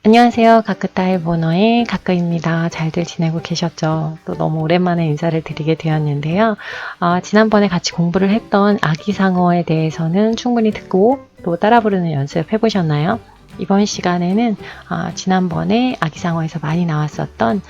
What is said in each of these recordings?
안녕하세요. 가크타 일본어의 가크입니다. 잘들 지내고 계셨죠? 또 너무 오랜만에 인사를 드리게 되었는데요. 지난번에 같이 공부를 했던 아기상어에 대해서는 충분히 듣고 또 따라 부르는 연습 해보셨나요? 이번 시간에는 지난번에 아기상어에서 많이 나왔었던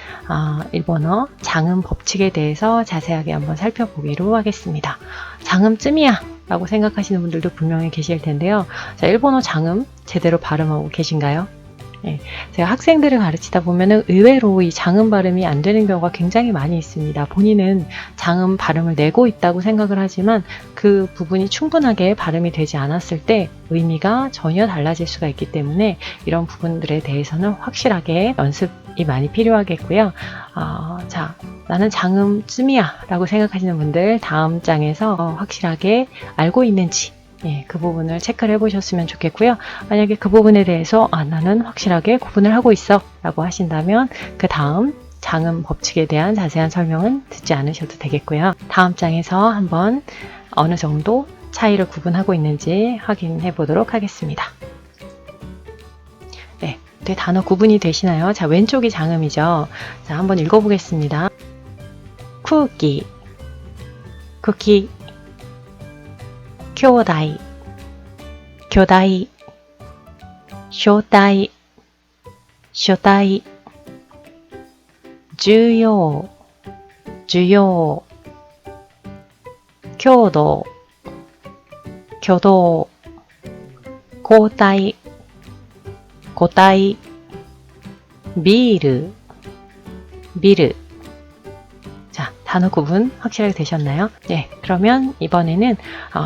일본어 장음 법칙에 대해서 자세하게 한번 살펴보기로 하겠습니다. 장음쯤이야! 라고 생각하시는 분들도 분명히 계실 텐데요. 자, 일본어 장음 제대로 발음하고 계신가요? 네, 제가 학생들을 가르치다 보면은 의외로 이 장음 발음이 안 되는 경우가 굉장히 많이 있습니다. 본인은 장음 발음을 내고 있다고 생각을 하지만 그 부분이 충분하게 발음이 되지 않았을 때 의미가 전혀 달라질 수가 있기 때문에 이런 부분들에 대해서는 확실하게 연습이 많이 필요하겠고요. 자, 나는 장음쯤이야 라고 생각하시는 분들 다음 장에서 확실하게 알고 있는지 그 부분을 체크를 해보셨으면 좋겠고요. 만약에 그 부분에 대해서 나는 확실하게 구분을 하고 있어 라고 하신다면 그 다음 장음 법칙에 대한 자세한 설명은 듣지 않으셔도 되겠고요. 다음 장에서 한번 어느 정도 차이를 구분하고 있는지 확인해 보도록 하겠습니다. 네, 단어 구분이 되시나요? 자, 왼쪽이 장음이죠. 자, 한번 읽어보겠습니다. 쿠키, 쿠키, 교다이, 교다이, 쇼다이, 쇼다이, 주요, 주요, 교도, 교도, 고다이, 고다이, 비르, 비르. 자, 단어 구분 확실하게 되셨나요? 네, 그러면 이번에는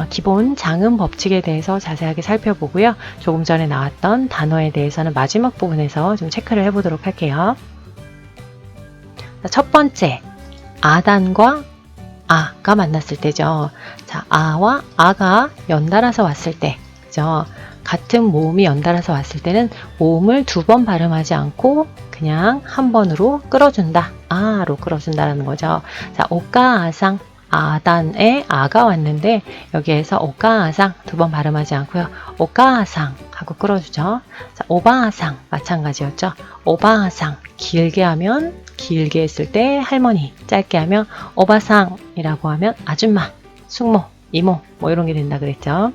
기본 장음 법칙에 대해서 자세하게 살펴보고요. 조금 전에 나왔던 단어에 대해서는 마지막 부분에서 좀 체크를 해보도록 할게요. 자, 첫 번째, 아단과 아가 만났을 때죠. 자, 아와 아가 연달아서 왔을 때, 그죠? 같은 모음이 연달아서 왔을 때는 모음을 두 번 발음하지 않고 그냥 한 번으로 끌어준다. 아로 끌어준다라는 거죠. 자, 오까아상 아단에 아가 왔는데 여기에서 오까아상 두 번 발음하지 않고요. 오까아상 하고 끌어주죠. 자, 오바아상 마찬가지였죠. 오바아상 길게 하면 길게 했을 때 할머니, 짧게 하면 오바상이라고 하면 아줌마, 숙모, 이모 뭐 이런 게 된다 그랬죠.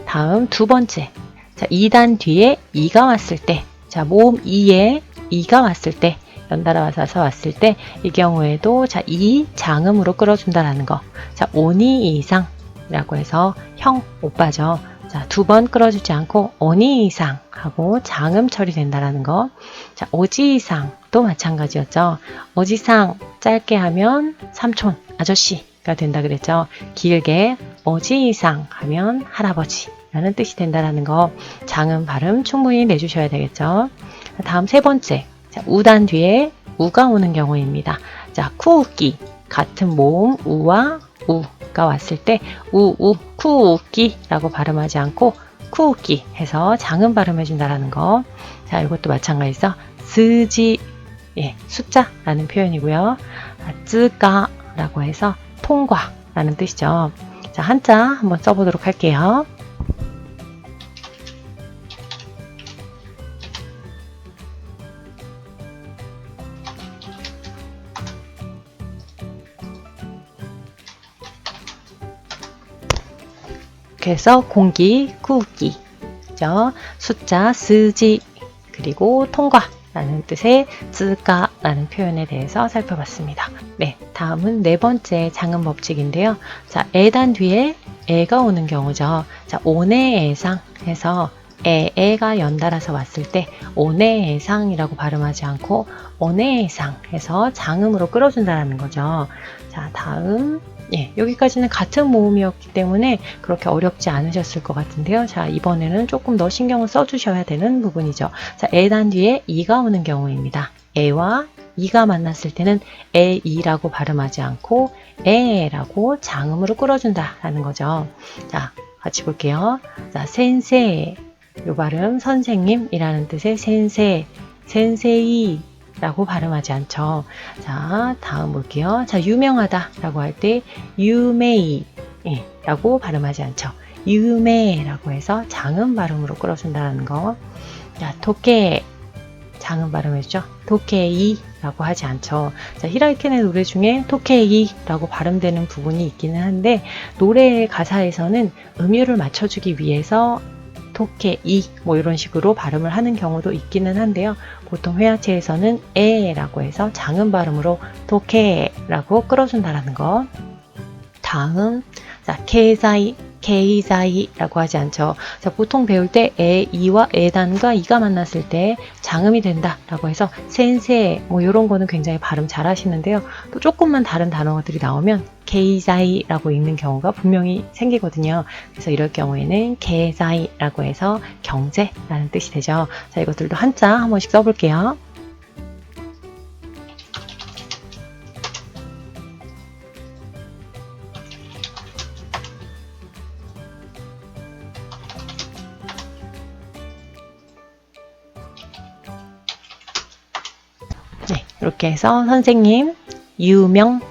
다음 두 번째. 자, 2단 뒤에 이가 왔을 때, 자, 모음 이에 이가 왔을 때, 연달아 와서 왔을 때, 이 경우에도 자, 이 장음으로 끌어준다라는 거. 자, 오니 이상이라고 해서 형, 오빠죠. 자, 두 번 끌어주지 않고 오니 이상 하고 장음 처리된다라는 거. 자, 오지 이상도 마찬가지였죠. 오지상 짧게 하면 삼촌, 아저씨가 된다 그랬죠. 길게 오지 이상 하면 할아버지. 라는 뜻이 된다라는 거 장음 발음 충분히 내주셔야 되겠죠. 다음 세 번째, 자, 우단 뒤에 우가 오는 경우입니다. 자, 쿠우끼 같은 모음 우와 우가 왔을 때 우우 쿠우끼 라고 발음하지 않고 쿠우끼 해서 장음 발음해 준다라는 거. 자, 이것도 마찬가지죠. 스지 숫자라는 표현이고요. 쯔가 라고 해서 통과 라는 뜻이죠. 자, 한자 한번 써보도록 할게요. 그래서 공기, 쿠기, 그죠? 숫자, 스지, 그리고 통과라는 뜻의 쯔가라는 표현에 대해서 살펴봤습니다. 네, 다음은 네 번째 장음 법칙인데요. 자, 에단 뒤에 에가 오는 경우죠. 자, 오네에상 해서 에가 연달아서 왔을 때 오네에상이라고 발음하지 않고 오네에상 해서 장음으로 끌어준다는 거죠. 자, 다음 여기까지는 같은 모음이었기 때문에 그렇게 어렵지 않으셨을 것 같은데요. 자, 이번에는 조금 더 신경을 써주셔야 되는 부분이죠. 자, 에단 뒤에 이가 오는 경우입니다. 에와 이가 만났을 때는 에이라고 발음하지 않고 에라고 장음으로 끌어준다라는 거죠. 자, 같이 볼게요. 자, 센세, 요 발음 선생님이라는 뜻의 센세, 센세이 라고 발음하지 않죠. 자, 다음 볼게요. 자, 유명하다 라고 할 때 유메이 라고 발음하지 않죠. 유메 라고 해서 장음 발음으로 끌어준다는 거. 자, 도케 장음 발음해주죠. 토케이라고 하지 않죠. 자, 히라이켄의 노래 중에 토케이라고 발음되는 부분이 있기는 한데 노래의 가사에서는 음율을 맞춰주기 위해서 토케이 뭐 이런 식으로 발음을 하는 경우도 있기는 한데요. 보통 회화체에서는 에라고 해서 장음 발음으로 토케라고 끌어준다라는 거. 다음, 자, 케이자이라고 하지 않죠. 자, 보통 배울 때 이와 에단과 이가 만났을 때 장음이 된다라고 해서 센세 뭐 이런 거는 굉장히 발음 잘 하시는데요. 또 조금만 다른 단어들이 나오면 케이자이라고 읽는 경우가 분명히 생기거든요. 그래서 이럴 경우에는 케이자이라고 해서 경제라는 뜻이 되죠. 자, 이것들도 한자 한 번씩 써볼게요. 네, 이렇게 해서 선생님, 유명,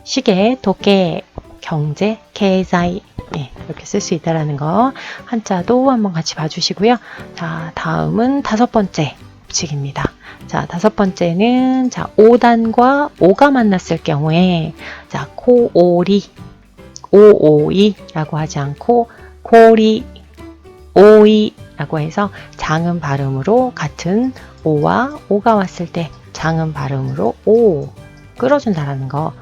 시계, 도계, 경제, 계자이 네, 이렇게 쓸 수 있다라는 거 한자도 한번 같이 봐주시고요. 자, 다음은 5번째 법칙입니다. 자, 5번째는 자, 오단과 오가 만났을 경우에 자, 코오리, 오오이라고 하지 않고 코리, 오이라고 해서 장음 발음으로 같은 오와 오가 왔을 때 장음 발음으로 오 끌어준다라는 거.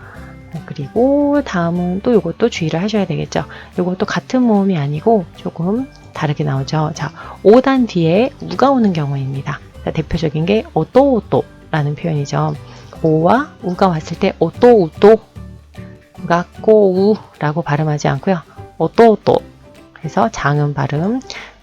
그리고 다음은 또 이것도 주의를 하셔야 되겠죠. 이것도 같은 모음이 아니고 조금 다르게 나오죠. 자, 5단 뒤에 우가 오는 경우입니다. 자, 대표적인 게 오또오또라는 표현이죠. 오와 우가 왔을 때 오또우또 가꼬우라고 발음하지 않고요. 오또오또 그래서 장음 발음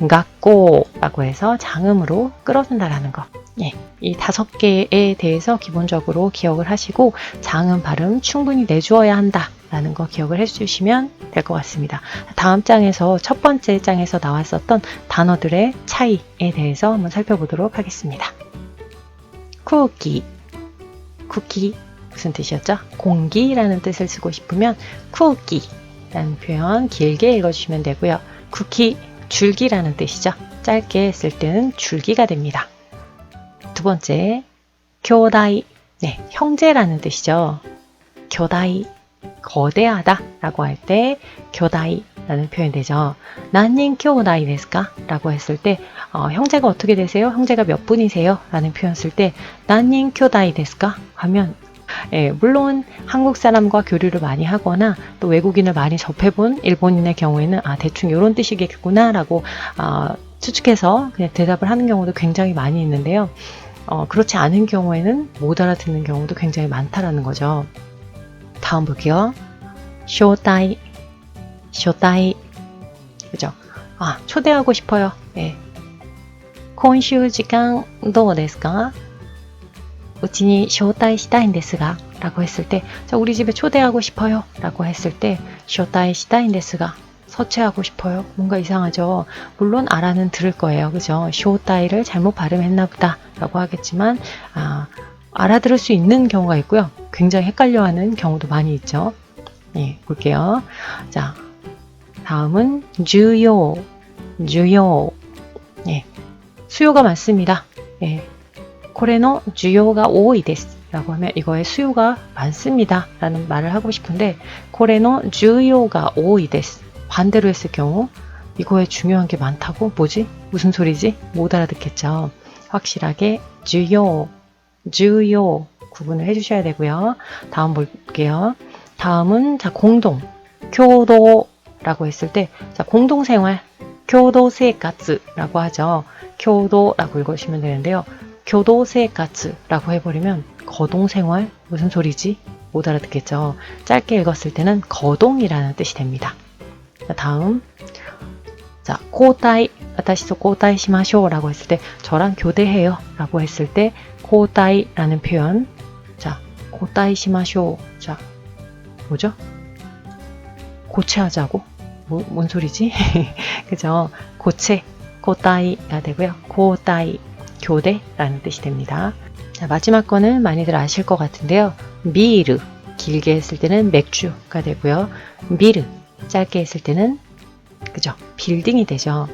가꼬라고 해서 장음으로 끌어준다라는 거. 예, 이 5개에 대해서 기본적으로 기억을 하시고 장음 발음 충분히 내주어야 한다라는 거 기억을 해주시면 될 것 같습니다. 다음 장에서 첫 번째 장에서 나왔었던 단어들의 차이에 대해서 한번 살펴보도록 하겠습니다. 쿠키, 쿠키 무슨 뜻이었죠? 공기라는 뜻을 쓰고 싶으면 쿠키라는 표현 길게 읽어주시면 되고요. 쿠키, 줄기라는 뜻이죠. 짧게 쓸 때는 줄기가 됩니다. 두 번째, 교다이, 네, 형제라는 뜻이죠. 교다이, 거대하다 라고 할 때 교다이 라는 표현이 되죠. 난닌 교다이 데스까? 라고 했을 때 형제가 어떻게 되세요? 형제가 몇 분이세요? 라는 표현 쓸 때 난닌 교다이 데스까? 하면 예, 물론 한국 사람과 교류를 많이 하거나 또 외국인을 많이 접해본 일본인의 경우에는 대충 이런 뜻이겠구나 라고 추측해서 그냥 대답을 하는 경우도 굉장히 많이 있는데요. 그렇지 않은 경우에는 못 알아듣는 경우도 굉장히 많다라는 거죠. 다음 볼게요. 쇼다이, 쇼다이, 그죠? 초대하고 싶어요. 예. 今週時間どうですか? うちに招待したいんですが라고 했을 때 자, 우리 집에 초대하고 싶어요 라고 했을 때 招待したいんですが서체하고 싶어요. 뭔가 이상하죠. 물론 알아는 들을 거예요. 그죠? 쇼따이를 잘못 발음했나 보다 라고 하겠지만 알아들을 수 있는 경우가 있고요. 굉장히 헷갈려하는 경우도 많이 있죠. 예, 볼게요. 자, 다음은 주요, 주요. 예, 수요가 많습니다. 예, 고래노 주요가 오이 데스 라고 하면 이거의 수요가 많습니다 라는 말을 하고 싶은데 고래노 주요가 오이 데스 반대로 했을 경우 이거에 중요한 게 많다고? 뭐지? 무슨 소리지? 못 알아듣겠죠. 확실하게 주요, 주요 구분을 해주셔야 되고요. 다음 볼게요. 다음은 자 공동, 교도라고 했을 때 자 공동생활, 교도생活라고 하죠. 교도라고 읽으시면 되는데요. 교도생活라고 해버리면 거동생활 무슨 소리지? 못 알아듣겠죠. 짧게 읽었을 때는 거동이라는 뜻이 됩니다. 자, 다음 자, 고다이, 와타시토 고다이 시마쇼 라고 했을 때 저랑 교대해요 라고 했을 때 고다이라는 표현 자, 고다이 시마쇼 자, 뭐죠? 고체하자고? 뭔 소리지? 그죠? 고체, 고다이가 되고요. 고다이, 교대라는 뜻이 됩니다. 자, 마지막 거는 많이들 아실 것 같은데요. 비르, 길게 했을 때는 맥주가 되고요. 비르, 짧게 했을 때는 그죠? 빌딩이 되죠.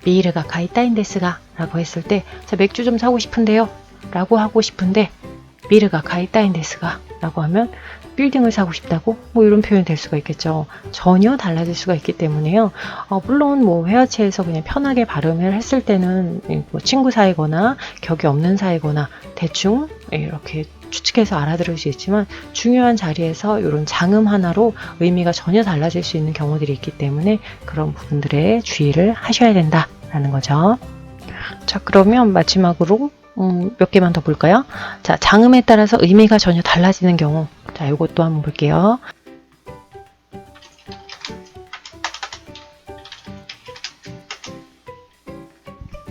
비르가 가이타인 데스가 라고 했을 때 자, 맥주 좀 사고 싶은데요 라고 하고 싶은데 미르가 가이타인 데스가 라고 하면 빌딩을 사고 싶다고? 뭐 이런 표현이 될 수가 있겠죠. 전혀 달라질 수가 있기 때문에요. 물론 뭐 회화체에서 그냥 편하게 발음을 했을 때는 뭐 친구 사이거나 격이 없는 사이거나 대충 이렇게 추측해서 알아들을 수 있지만 중요한 자리에서 이런 장음 하나로 의미가 전혀 달라질 수 있는 경우들이 있기 때문에 그런 부분들에 주의를 하셔야 된다라는 거죠. 자, 그러면 마지막으로 몇 개만 더 볼까요? 자, 장음에 따라서 의미가 전혀 달라지는 경우. 자, 이것도 한번 볼게요.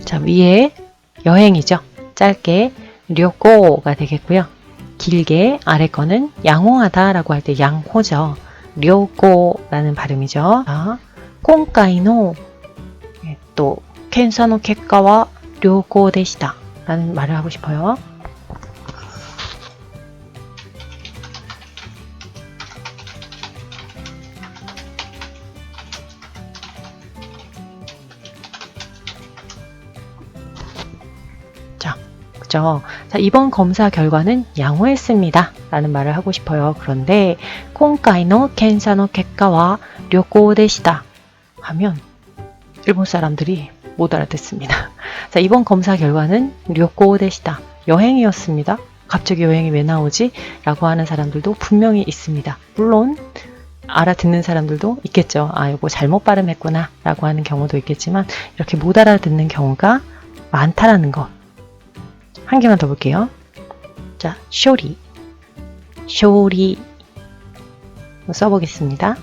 자, 위에 여행이죠. 짧게 료꼬가 되겠고요. 길게 아래 거는 양호하다 라고 할 때 양호죠. 료꼬라는 발음이죠. 자, 콩까이노 또 켄사노 켓가와 료꼬 데시다 라는 말을 하고 싶어요. 그죠? 자, 이번 검사 결과는 양호했습니다 라는 말을 하고 싶어요. 그런데 콩카이노 켄사노 켓가와 료꼬 데시다 하면 일본 사람들이 못 알아듣습니다. 자, 이번 검사 결과는 료꼬 데시다. 여행이었습니다. 갑자기 여행이 왜 나오지? 라고 하는 사람들도 분명히 있습니다. 물론 알아듣는 사람들도 있겠죠. 아, 이거 잘못 발음했구나 라고 하는 경우도 있겠지만 이렇게 못 알아듣는 경우가 많다라는 것. 한 개만 더 볼게요. 자, 쇼리. 쇼리. 써보겠습니다.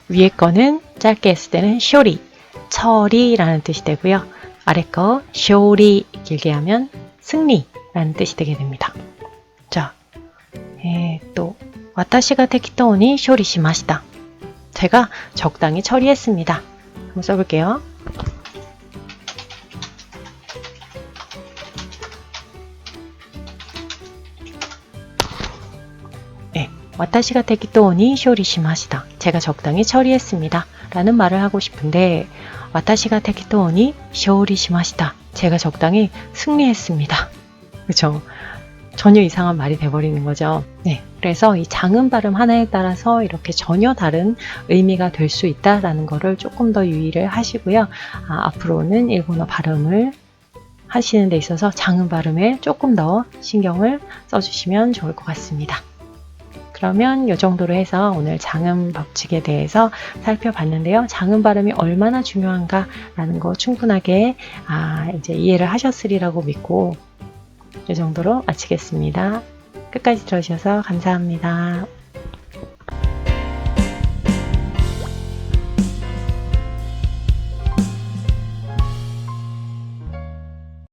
위에 거는 짧게 했을 때는 쇼리, 처리라는 뜻이 되고요. 아래 거 쇼리 길게 하면 승리라는 뜻이 되게 됩니다. 자, 또 와타시가 테키토니 쇼리 시마시다. 제가 적당히 처리했습니다. 한번 써볼게요. 와타시가 테키토니 쇼리 시마시다. 제가 적당히 처리했습니다. 라는 말을 하고 싶은데 와타시가 테키토니 쇼리 시마시다. 제가 적당히 승리했습니다. 그죠? 전혀 이상한 말이 돼버리는 거죠. 네, 그래서 이 장음 발음 하나에 따라서 이렇게 전혀 다른 의미가 될 수 있다라는 거를 조금 더 유의를 하시고요. 앞으로는 일본어 발음을 하시는 데 있어서 장음 발음에 조금 더 신경을 써주시면 좋을 것 같습니다. 그러면 이 정도로 해서 오늘 장음 법칙에 대해서 살펴봤는데요. 장음 발음이 얼마나 중요한가라는 거 충분하게 이제 이해를 하셨으리라고 믿고 이 정도로 마치겠습니다. 끝까지 들어주셔서 감사합니다.